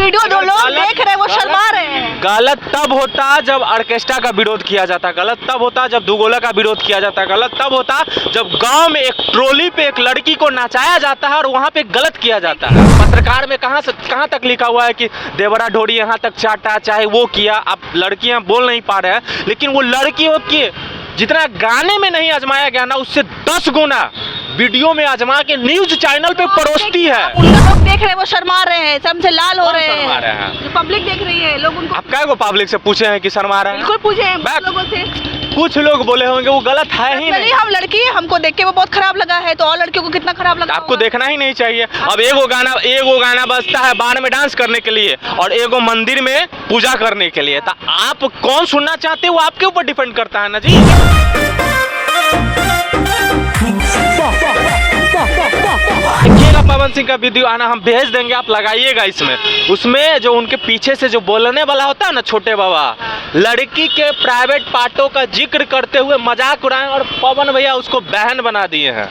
Video जो लोग देख रहे हैं वो शर्मा रहे हैं। गलत तब होता जब ऑर्केस्ट्रा का विरोध किया जाता, गलत तब होता जब दुगोला का विरोध किया जाता, गलत तब होता जब गांव में एक ट्रॉली पे एक लड़की को नचाया जाता है और वहां पे गलत किया जाता है। पत्रकार में कहां तक लिखा हुआ है कि देवरा ढोरी यहां तक चाटा, चाहे वो किया। अब लड़कियां बोल नहीं पा रहे हैं, लेकिन वो लड़कियों के जितना गाने में नहीं आजमाया गया ना, उससे 10 गुना वीडियो में आजमा के न्यूज चैनल पे परोसती है। उनका लोग देख रहे हैं वो शर्मा रहे हैं, शर्म से लाल हो रहे हैं। जो पब्लिक देख रही है, लोग उनको आप क्या वो पब्लिक से पूछे हैं कि शर्मा रहे हैं? बिल्कुल पूछे हैं लोगों से। कुछ लोग बोले होंगे वो गलत है ही नहीं। हम लड़की हमको देख के वो बहुत खराब लगा है, तो और लड़कियों को कितना खराब लगा? आपको देखना ही नहीं चाहिए। अब एगो गाना बजता है बार में डांस करने के लिए और एगो मंदिर में पूजा करने के लिए, तो आप कौन सुनना चाहते हैं वो आपके ऊपर डिपेंड करता है ना जी। देखिएगा पवन सिंह का वीडियो आना हम भेज देंगे, आप लगाइएगा उसमें जो उनके पीछे से जो बोलने वाला होता है ना, छोटे बाबा, लड़की के प्राइवेट पार्टों का जिक्र करते हुए मजाक उड़ाए और पवन भैया उसको बहन बना दिए हैं।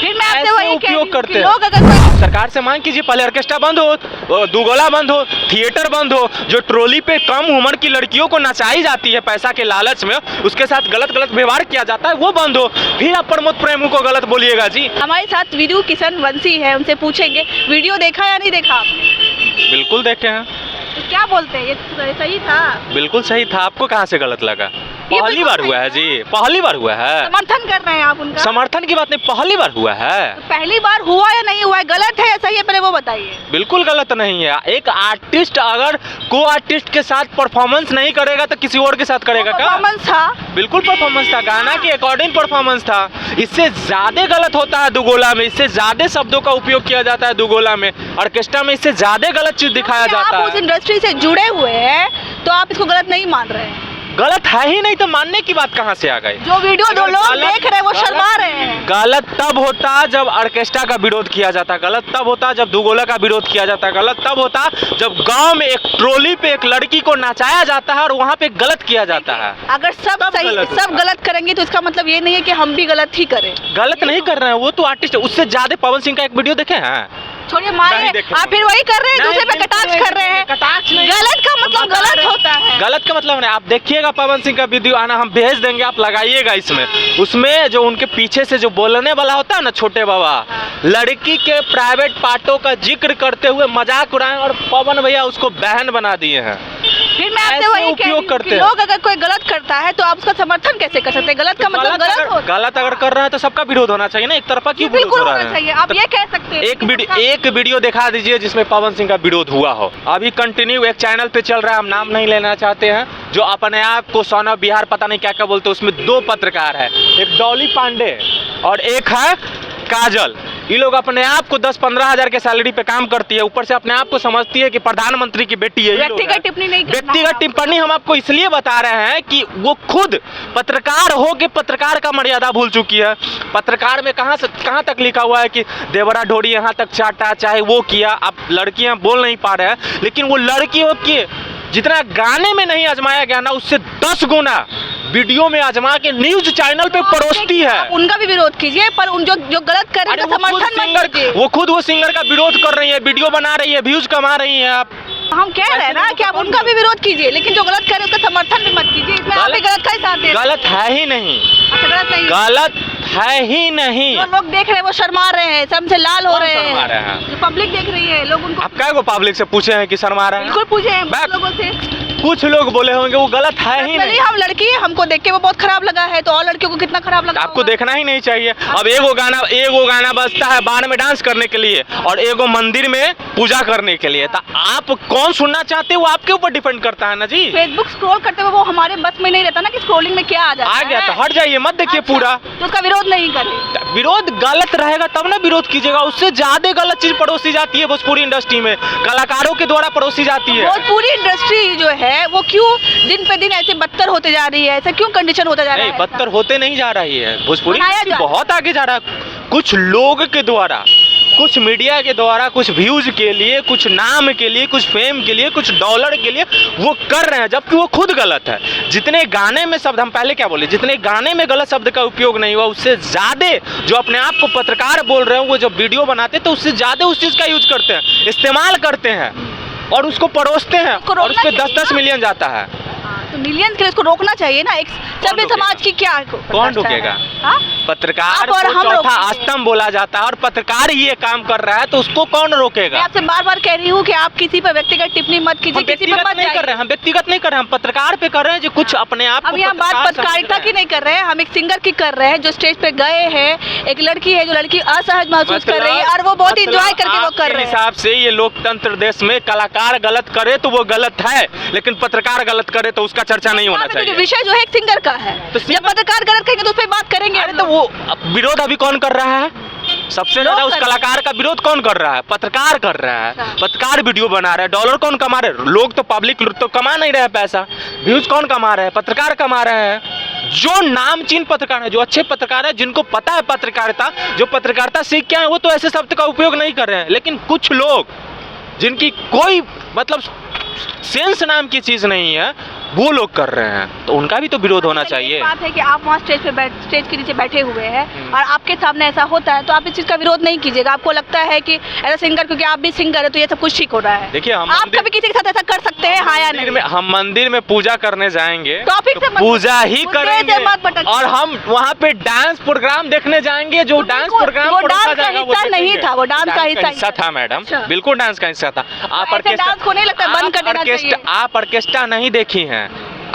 फिर मैं आपसे वही उपयोग करते हैं। लोग अगर कोई सरकार से मांग कीजिए, पहले ऑर्केस्ट्रा बंद हो, दुगोला बंद हो, थिएटर बंद हो। जो ट्रॉली पे कम उम्र की लड़कियों को नचाई जाती है पैसा के लालच में, उसके साथ गलत व्यवहार किया जाता है, वो बंद हो। फिर आप प्रमोद प्रेमू को गलत बोलिएगा जी। हमारे साथ वीडियो किशन वंशी है, उनसे पूछेंगे वीडियो देखा या नहीं देखा आपने? बिल्कुल देखे हैं। तो क्या बोलते हैं, ये सही था? बिल्कुल सही था। आपको कहाँ से गलत लगा? पहली बार हुआ है जी, पहली बार हुआ है। समर्थन कर रहे हैं आप उनका? समर्थन की बात नहीं, पहली बार हुआ है। तो पहली बार हुआ या नहीं हुआ है, गलत है या सही है, पहले वो बताइए। बिल्कुल गलत नहीं है। एक आर्टिस्ट अगर को आर्टिस्ट के साथ परफॉर्मेंस नहीं करेगा तो किसी और के साथ करेगा क्या? परफॉर्मेंस था, बिल्कुल परफॉर्मेंस था, गाना के अकॉर्डिंग परफॉर्मेंस था। इससे ज्यादा गलत होता है दुगोला में, इससे ज्यादा शब्दों का उपयोग किया जाता है दुगोला में। ऑर्केस्ट्रा में इससे ज्यादा गलत चीज दिखाया जाता है। आप उस इंडस्ट्री से जुड़े हुए हैं तो आप इसको गलत नहीं मान रहे हैं? गलत है ही नहीं तो मानने की बात कहाँ से आ गई? जो वीडियो जो लोग देख रहे हैं वो शर्मा रहे हैं। गलत तब होता जब ऑर्केस्ट्रा का विरोध किया जाता, गलत तब होता जब दुगोला का विरोध किया जाता, गलत तब होता जब गांव में एक ट्रॉली पे एक लड़की को नचाया जाता है और वहाँ पे गलत किया जाता है। अगर सब गलत करेंगे तो इसका मतलब ये नहीं है कि हम भी गलत ही करें। गलत नहीं कर रहे हैं, वो तो आर्टिस्ट है। उससे ज्यादा पवन सिंह का एक वीडियो देखे हैं? छोड़िए मारे, आप फिर वही कर रहे हैं, दूसरे पे कटाक्ष कर रहे हैं। गलत का मतलब गलत होता है। गलत का मतलब नहीं। आप देखिएगा पवन सिंह का वीडियो आना हम भेज देंगे, आप लगाइएगा उसमें जो उनके पीछे से जो बोलने वाला होता है ना, छोटे बाबा, लड़की के प्राइवेट पार्टों का जिक्र करते हुए मजाक उड़ाए और पवन भैया उसको बहन बना दिए हैं। फिर मैं आपसे वही उपयोग करते हैं। लोग अगर कोई गलत करता है तो आप उसका समर्थन कैसे कर सकते हैं? गलत का मतलब गलत अगर कर रहा है तो सबका विरोध होना चाहिए ना, एक तरफा क्यों विरोध हो रहा है? आप ये कह सकते हैं। एक वीडियो दिखा दीजिए जिसमें पवन सिंह का विरोध हुआ हो। अभी कंटिन्यू एक चैनल पे चल रहा है, हम नाम नहीं लेना चाहते हैं, जो अपने आप को सन ऑफ बिहार पता नहीं क्या क्या बोलते हैं। उसमें 2 पत्रकार है, एक डॉली पांडे और एक है काजल। ये लोग अपने आप को 10-15 हजार के सैलरी पे काम करती है, ऊपर से अपने आप को समझती है कि प्रधानमंत्री की बेटी है। व्यक्तिगत टिप्पणी नहीं, व्यक्तिगत टिप्पणी हम आपको इसलिए बता रहे हैं कि वो खुद पत्रकार हो के पत्रकार का मर्यादा भूल चुकी है। पत्रकार में कहां तक लिखा हुआ है कि देवरा ढोरी यहां तक चाटा, चाहे वो किया। अब लड़कियां बोल नहीं पा रहे हैं, लेकिन वो लड़कियों के जितना गाने में नहीं आजमाया गया ना, उससे 10 गुना वीडियो में आजमा के न्यूज चैनल पे परोसती है। उनका भी विरोध कीजिए, पर उन जो गलत कर रहे हैं समर्थन वो खुद वो सिंगर का विरोध कर रही है, वीडियो बना रही है, व्यूज कमा रही है। आप हम कह रहे हैं ना कि आप उनका भी विरोध कीजिए, लेकिन जो गलत कर रहे हैं उसका समर्थन भी मत कीजिए। इसमें आप भी गलत का ही साथ दे रहे हैं। गलत है ही नहीं। गलत नहीं, गलत है ही नहीं। जो लोग देख रहे हैं वो शर्मा रहे हैं, शर्म से लाल हो रहे हैं। जो पब्लिक देख रही है, लोग उनको आप क्या वो पब्लिक से पूछे हैं कि शर्मा रहे हैं? बिल्कुल पूछे हैं लोगों से। कुछ लोग बोले होंगे वो गलत है ही नहीं। हम लड़की हमको देख के वो बहुत खराब लगा है, तो और लड़कियों को कितना खराब लगा? आपको देखना ही नहीं चाहिए। अब एगो गाना बजता है बार में डांस करने के लिए और एगो मंदिर में पूजा करने के लिए, तो आप कौन सुनना चाहते हैं वो आपके ऊपर डिपेंड करता है ना जी। फेसबुक स्क्रॉल करते हुए वो हमारे बस में नहीं रहता ना कि स्क्रॉलिंग में क्या आ जाता है। आ गया तो हट जाइए, मत देखिए पूरा। तो उसका विरोध नहीं करें। विरोध गलत रहेगा तब ना विरोध कीजिएगा। उससे ज्यादा गलत चीज परोसी जाती है भोजपुरी इंडस्ट्री में, कलाकारों के द्वारा परोसी जाती है। भोजपुरी इंडस्ट्री जो है वो क्यों दिन पे दिन ऐसे बदतर होते जा रही है? ऐसा क्यों कंडीशन होता जा रहा है? बदतर होते नहीं जा रही है, भोजपुरी बहुत आगे जा रहा है। कुछ लोग के द्वारा, कुछ मीडिया के द्वारा, कुछ व्यूज के लिए, कुछ नाम के लिए, कुछ फेम के लिए, कुछ डॉलर के लिए वो कर रहे हैं, जबकि वो खुद गलत है। जितने गाने में शब्द, हम पहले क्या बोले, जितने गाने में गलत शब्द का उपयोग नहीं हुआ, उससे ज्यादा जो अपने आप को पत्रकार बोल रहे हैं वो जब वीडियो बनाते हैं तो उससे ज्यादा उस चीज का यूज करते हैं, इस्तेमाल करते हैं। और उसको परोसते हैं उसको और रोकना उस पर चाहिए 10-10 ना। मिलियन जाता है। तो मिलियन के लिए इसको रोकना चाहिए ना। एक सभ्य रोकेगा? समाज की क्या कौन रोकेगा? हाँ? पत्रकार आप और को हम चौथा रोकेंगे। स्तंभ बोला जाता है और पत्रकार ही ये काम कर रहा है तो उसको कौन मैं रोकेगा? आपसे बार बार कह रही हूँ कि आप किसी पर व्यक्तिगत टिप्पणी मत कीजिए, हम किसी पर व्यक्तिगत मत नहीं कर रहे हैं, हम व्यक्तिगत नहीं कर रहे हैं, हम पत्रकार पे कर रहे हैं जो कुछ अपने आप हम को यहाँ बात पत्रकार पत्रकारिता समझ की रहे नहीं कर रहे हैं, हम एक सिंगर की कर रहे हैं जो स्टेज पे गए हैं। एक लड़की है जो लड़की असहज महसूस कर रही है और वो बहुत इंजॉय करके वो कर रहे हैं। हिसाब से ये लोकतंत्र देश में कलाकार गलत करे तो वो गलत है, लेकिन पत्रकार गलत करे तो उसका चर्चा नहीं होना यहाँ पे तो जो चाहिए। विषय जो है एक सिंगर का है, तो जब पत्रकार गलत कहेंगे तो उस पर बात करेंगे। अरे हम तो लोग। वो विरोध अभी कौन कर रहा है? सबसे ज्यादा उस कर रहे कलाकार का विरोध कौन कर रहा है? पत्रकार कर रहा है। अच्छा। पत्रकार वीडियो बना रहा है, डॉलर कौन कमा रहे हैं? लोग तो पब्लिक तो कमा नहीं रहे हैं पैसा, व्यूज कौन कमा रहे हैं? पत्रकार कमा रहे हैं। जो नामचीन पत्रकार है, जो अच्छे पत्रकार है, जिनको पता है पत्रकारिता, जो पत्रकारिता सीख के आए, वो तो ऐसे शब्द का उपयोग नहीं कर रहे हैं। लेकिन कुछ लोग जिनकी कोई मतलब सेंस नाम की चीज नहीं है, वो लोग कर रहे हैं, तो उनका भी तो विरोध होना चाहिए। एक बात है कि आप वहाँ स्टेज के नीचे बैठे हुए हैं और आपके सामने ऐसा होता है तो आप इस चीज का विरोध नहीं कीजिएगा। आपको लगता है कि एज सिंगर, क्योंकि आप भी सिंगर है, तो ये सब कुछ ठीक हो रहा है। देखिए, हम आप कभी किसी के साथ ऐसा कर सकते हैं, हाँ या नहीं? हम मंदिर में पूजा करने जाएंगे, टॉपिक से तो मत पूजा ही मुद्दे से करेंगे, मत भटकिए। और हम वहाँ पे डांस प्रोग्राम देखने जाएंगे, जो डांस प्रोग्राम वो परोसा डांस का जाएगा, वो हिस्सा नहीं देखेंगे। था, वो डांस का हिस्सा था मैडम, अच्छा। बिल्कुल डांस का हिस्सा था। आप ऐसे डांस को नहीं लगता है बंद कर देना चाहिए। आप ऑर्केस्ट्रा नहीं देखी हैं?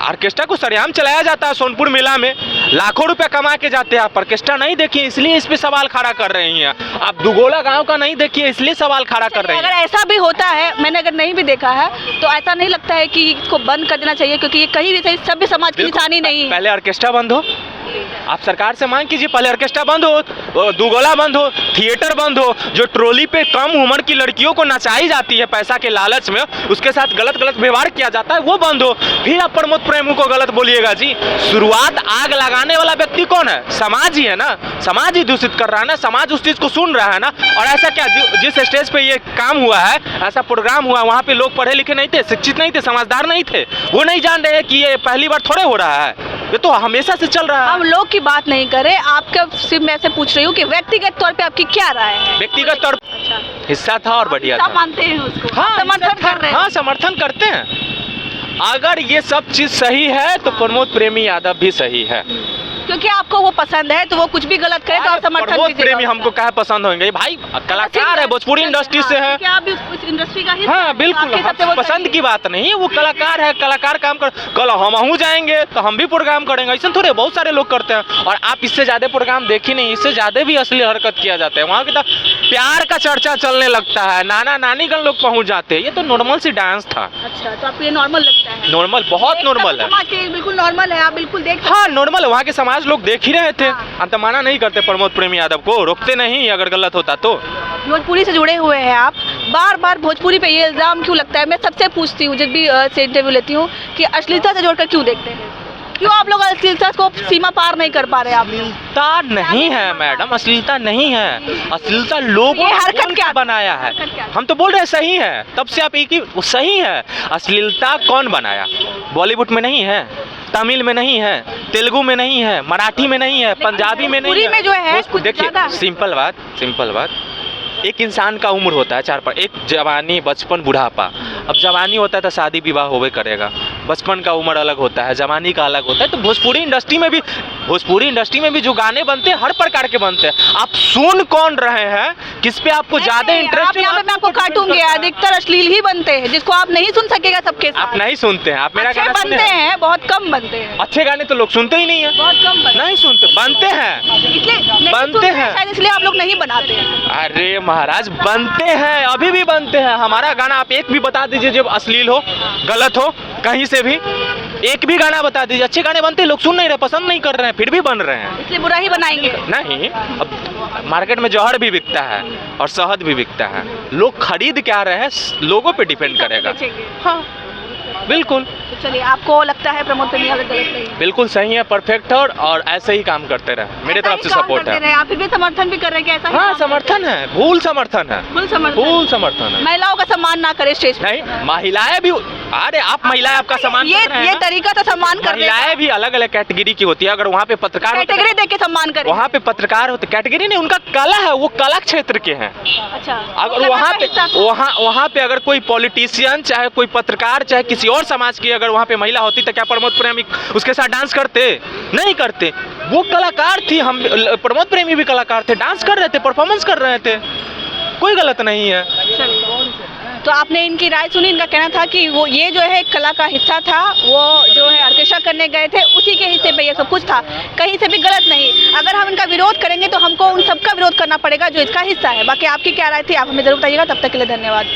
ऑर्केस्ट्रा को सरेआम चलाया जाता है सोनपुर मेला में, लाखों रुपए कमा के जाते हैं। आप ऑर्केस्ट्रा नहीं देखिए, इसलिए इस पे सवाल खड़ा कर रही हैं। आप दुगोला गांव का नहीं देखिए, इसलिए सवाल खड़ा कर रही अगर हैं। ऐसा भी होता है, मैंने अगर नहीं भी देखा है, तो ऐसा नहीं लगता है कि इसको बंद कर देना चाहिए, क्योंकि ये कहीं भी सही सभ्य समाज की बिल्कुल। निशानी नहीं है। पहले ऑर्केस्ट्रा बंद हो, आप सरकार से मांग कीजिए, पहले ऑर्केस्ट्रा बंद हो, दुगोला बंद हो, थिएटर बंद हो। जो ट्रॉली पे कम उम्र की लड़कियों को नचाई जाती है पैसा के लालच में, उसके साथ गलत गलत व्यवहार किया जाता है, वो बंद हो। फिर आप प्रमोद प्रेमी को गलत बोलिएगा जी। शुरुआत आग लगाने वाला व्यक्ति कौन है? समाज ही है ना, समाज ही दूषित कर रहा है ना, समाज उस चीज को सुन रहा है ना। और ऐसा क्या, जिस स्टेज पे ये काम हुआ है, ऐसा प्रोग्राम हुआ, वहाँ पे लोग पढ़े लिखे नहीं थे, शिक्षित नहीं थे, समझदार नहीं थे, वो नहीं जान रहे कि ये पहली बार थोड़े हो रहा है, ये तो हमेशा से चल रहा है। हम लोग की बात नहीं करें, आपका सिर्फ मैं से पूछ रही हूँ कि व्यक्तिगत तौर पे आपकी क्या राय है? व्यक्तिगत तौर अच्छा, हिस्सा था और बढ़िया आप था। मानते हैं उसको? हाँ, समर्थन कर रहे हैं? हाँ, समर्थन करते हैं। अगर ये सब चीज सही है तो प्रमोद प्रेमी यादव भी सही है, क्योंकि आपको वो पसंद है, तो वो कुछ भी गलत करे तो आप समर्थन प्रमोद कीजिएगा प्रेमी उसका। हमको क्या पसंद होंगे भाई, कलाकार है, भोजपुरी इंडस्ट्री से है। क्या आप भी उस इंडस्ट्री का हिस्सा हाँ हैं, तो बिल्कुल, आपके हिसाब से हम वो पसंद सही की बात नहीं है, वो कलाकार है, कलाकार काम कर। कल हम जाएंगे तो हम भी प्रोग्राम करेंगे, ऐसा थोड़े बहुत सारे लोग करते हैं। और आप इससे ज्यादा प्रोग्राम देखी नहीं, इससे ज्यादा भी असली हरकत किया जाता है। वहाँ की तो प्यार का चर्चा चलने लगता है, नाना नानी गण लोग पहुँच जाते हैं। ये तो नॉर्मल सी डांस था। अच्छा, तो आपको ये नॉर्मल लगता है? नॉर्मल, बहुत एक नॉर्मल है। समाज के बिल्कुल नॉर्मल है, आप बिल्कुल देख सकते हाँ नॉर्मल है, वहाँ के समाज लोग देख ही रहे थे। हाँ। हम तो मना नहीं करते प्रमोद प्रेमी यादव को, रोकते नहीं अगर गलत होता तो। भोजपुरी से जुड़े हुए हैं आप, बार बार भोजपुरी पे ये इल्जाम क्यों लगता है? मैं सबसे पूछती हूँ जब भी से इंटरव्यू लेती हूँ कि अश्लीलता से जोड़कर क्यों देखते हैं? क्यों आप लोग अश्लीलता को सीमा पार नहीं कर पा रहे? आप अश्लीलता नहीं है मैडम, अश्लीलता नहीं है, अश्लीलता लोगों ये ने हरकत बोल क्या के बनाया है। हरकत क्या? हम तो बोल रहे हैं सही है, तब से आप एक ही सही है। अश्लीलता कौन बनाया? बॉलीवुड में नहीं है, तमिल में नहीं है, तेलुगु में नहीं है, मराठी में नहीं है, पंजाबी में नहीं भोजपुरी है। में जो है कुछ देखिए, ज़्यादा। सिंपल बात, एक इंसान का उम्र होता है 4 एक जवानी, बचपन, बुढ़ापा। अब जवानी होता है तो शादी विवाह होवे करेगा, बचपन का उम्र अलग होता है, जवानी का अलग होता है। तो भोजपुरी इंडस्ट्री में भी जो गाने बनते हैं हर प्रकार के बनते हैं। आप सुन कौन रहे हैं, किस पे आपको ज्यादा इंटरेस्ट है? यहाँ पे मैं आपको काटूंगी, अधिकतर अश्लील ही बनते हैं, जिसको आप नहीं सुन सकेगा सबके साथ। आप नहीं सुनते हैं, आप मेरा अच्छे गाना सुने बनते हैं? हैं, बहुत कम बनते हैं, अच्छे गाने तो लोग सुनते ही नहीं है, बहुत कम बनते नहीं सुनते, बनते हैं। इसलिए नहीं बनते सुनते हैं। शायद इसलिए आप लोग नहीं बनाते हैं। अरे महाराज, बनते हैं, अभी भी बनते हैं। हमारा गाना आप एक भी बता दीजिए जो अश्लील हो, गलत हो, कहीं से भी एक भी गाना बता दीजिए। अच्छे गाने बनते हैं, लोग सुन नहीं रहे, पसंद नहीं कर रहे हैं, फिर भी बन रहे हैं। इसलिए बुरा ही बनाएंगे। नहीं, अब मार्केट में जौहर भी बिकता है और शहद भी बिकता है, लोग खरीद क्या रहे हैं, लोगों पे डिपेंड करेगा। हाँ बिल्कुल, तो चलिए, आपको लगता है प्रमोद प्रेमी यादव गलत नहीं है? बिल्कुल सही है, परफेक्ट है, और ऐसे ही काम करते रहे, मेरे ऐसा तरफ ही से काम सपोर्ट करते है। रहे, आप फिर भी समर्थन भी कर रहे हैं कि ऐसा ही हाँ काम समर्थन है, फुल समर्थन है, करते हैं? फुल समर्थन। फुल समर्थन है। महिलाओं का सम्मान ना करे स्टेज पे। नहीं, महिलाएं भी अरे आप महिलाएं आपका सम्मान कर रहे हैं ये ना? तरीका तो सम्मान करने का। महिलाएं भी अलग अलग कैटेगरी की होती है। अगर वहाँ पे पत्रकार होते- कैटेगरी देख के सम्मान करें। वहाँ पे पत्रकार होते, कैटेगरी नहीं, उनका कला है, वो कला क्षेत्र के हैं। अच्छा, अगर वहाँ पे अगर कोई पॉलिटिशियन, चाहे कोई पत्रकार, चाहे किसी और समाज की अगर वहाँ पे महिला होती तो क्या प्रमोद प्रेमी उसके साथ डांस करते? नहीं करते। वो कलाकार थी, हम प्रमोद प्रेमी भी कलाकार थे, डांस कर रहे थे, परफॉर्मेंस कर रहे थे, कोई गलत नहीं है। तो आपने इनकी राय सुनी। इनका कहना था कि वो ये जो है कला का हिस्सा था, वो जो है ऑर्केस्ट्रा करने गए थे, उसी के हिस्से पे ये सब कुछ था, कहीं से भी गलत नहीं। अगर हम इनका विरोध करेंगे तो हमको उन सबका विरोध करना पड़ेगा जो इसका हिस्सा है। बाकी आपकी क्या राय थी, आप हमें जरूर बताइएगा। तब तक के लिए धन्यवाद।